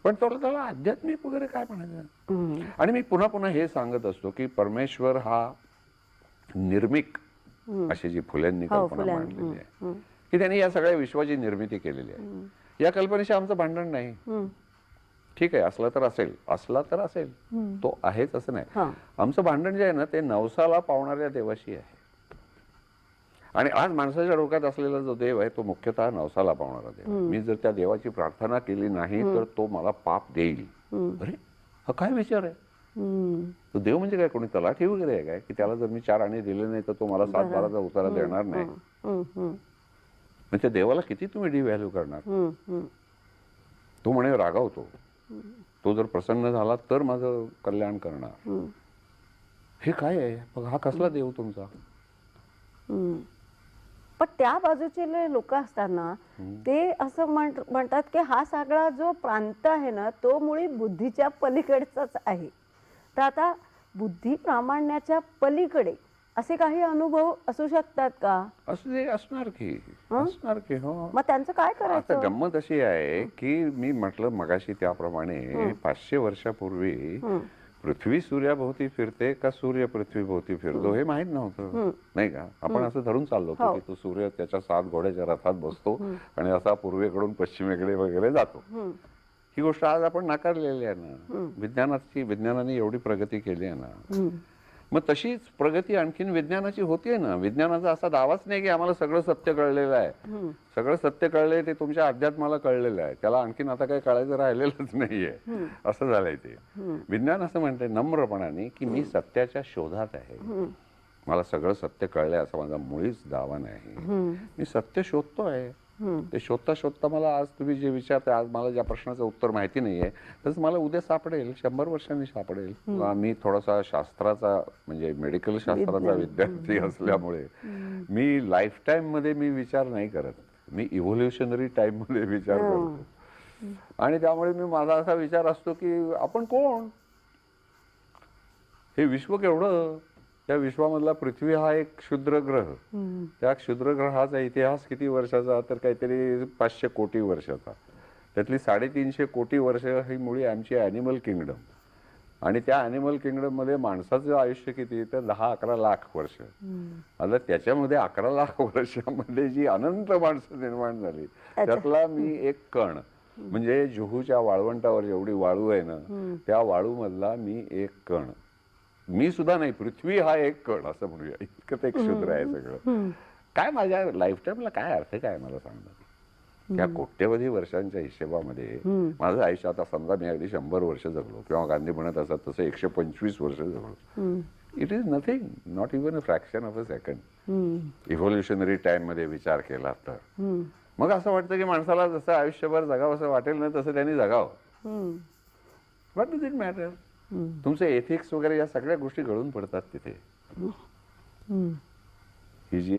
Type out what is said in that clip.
पण त्याला आध्यात्मिक वगैरे काय म्हणायचं. आणि मी पुन्हा पुन्हा हे सांगत असतो की परमेश्वर हा निर्मिक अशी जी फुल्यांनी कल्पना मांडलेली आहे की त्यांनी या सगळ्या विश्वाची निर्मिती केलेली आहे. या कल्पनेशी आमचं भांडण नाही. ठीक आहे, असला तर असेल, तो आहेच असं नाही. आमचं भांडण जे आहे ना ते नवसाला पावणाऱ्या देवाशी आहे. आणि आज माणसाच्या डोक्यात असलेला जो देव आहे तो मुख्यतः नवसाला पावणारा देव. मी जर त्या देवाची प्रार्थना केली नाही तर तो मला पाप देईल. अरे हा काय विचार आहे. तो देव म्हणजे काय, कोणी तलाठी वगैरे आहे काय की त्याला जर मी 4 आणे दिले नाही तर तो मला 7-12चा उतारा देणार नाही. म्हणजे देवाला किती तुम्ही डिव्हॅल्यू करणार. तो म्हणे रागावतो, तो जर प्रसन्न झाला तर माझं कल्याण करणार. हे काय आहे, मग हा कसला देव तुमचा. पण त्या बाजूचे लोक असताना ते असं म्हणतात की हा सगळा जो प्रांत आहे ना तो मुळी बुद्धीच्या पलीकडचाच आहे. तर आता बुद्धी प्रामाण्याच्या पलीकडे असे काही अनुभव असू शकतात का. असणार की हो. मग त्यांचं काय करायचं. आता गंमत अशी आहे की मी म्हटलं मगाशी त्याप्रमाणे 500 वर्षापूर्वी पृथ्वी सूर्याभोवती फिरते का सूर्य पृथ्वीभोवती फिरतो हे माहित नव्हतं नाही का. आपण असं धरून चाललो होतो की तो सूर्य त्याच्या 7 घोड्याच्या रथात बसतो आणि असा पूर्वेकडून पश्चिमेकडे वगैरे जातो. ही गोष्ट आज आपण नाकारलेली आहे ना. विज्ञानाने एवढी प्रगती केली आहे ना. मग तशीच प्रगती आणखीन विज्ञानाची होतीये ना. विज्ञानाचा असा दावाच नाही की आम्हाला सगळं सत्य कळलेलं आहे. सगळं सत्य कळलंय ते तुमच्या अध्यात्माला कळलेलं आहे. त्याला आणखीन आता काही कळायचं राहिलेलंच नाहीये. असं झालंय ते. विज्ञान असं म्हणतंय नम्रपणाने की मी सत्याच्या शोधात आहे. मला सगळं सत्य कळलंय असा माझा मुळीच दावा नाही. मी सत्य शोधतोय. ते शोधता शोधता मला आज तुम्ही जे विचारताय, आज मला ज्या प्रश्नाचं उत्तर माहिती नाहीये तसं मला उद्या सापडेल, 100 वर्षांनी सापडेल. मी थोडासा शास्त्राचा म्हणजे मेडिकल शास्त्राचा विद्यार्थी असल्यामुळे मी लाईफ टाइम मध्ये मी विचार नाही करत. मी इव्होल्युशनरी टाइम मध्ये विचार करतो. आणि त्यामुळे मी माझा असा विचार असतो की आपण कोण, हे विश्व केवढं, त्या विश्वामधला पृथ्वी हा एक क्षुद्र ग्रह. त्या क्षुद्र ग्रहाचा इतिहास किती वर्षाचा, तर काहीतरी 500 कोटी वर्षाचा. त्यातली 350 कोटी वर्ष ही मुळी आमची ॲनिमल किंगडम. आणि त्या ॲनिमल किंगडम मध्ये माणसाचं आयुष्य किती, तर 10-11 लाख वर्ष. आता त्याच्यामध्ये 11 लाख वर्षामध्ये जी अनंत माणसं निर्माण झाली त्यातला मी एक कण. म्हणजे जुहूच्या वाळवंटावर जेवढी वाळू आहे ना त्या वाळू मधला मी एक कण. मी सुद्धा नाही, पृथ्वी हा एक कण असं म्हणूया. इतकं ते क्षुद्र आहे सगळं. काय माझ्या लाईफ टाईमला काय अर्थ काय मला सांगणार. त्या कोट्यवधी वर्षांच्या हिशेबामध्ये माझं आयुष्य, आता समजा मी अगदी 100 वर्ष जगलो किंवा गांधी म्हणत असत तसं 125 वर्ष जगलो. It is nothing, not even a fraction of a second. Evolutionary time मध्ये विचार केला तर मग असं वाटतं की माणसाला जसं आयुष्यभर जगावं असं वाटेल ना तसं त्यांनी जगावं. What does it matter. तुमचे एथिक्स वगैरे या सगळ्या गोष्टी गळून पडतात तिथे. ही जी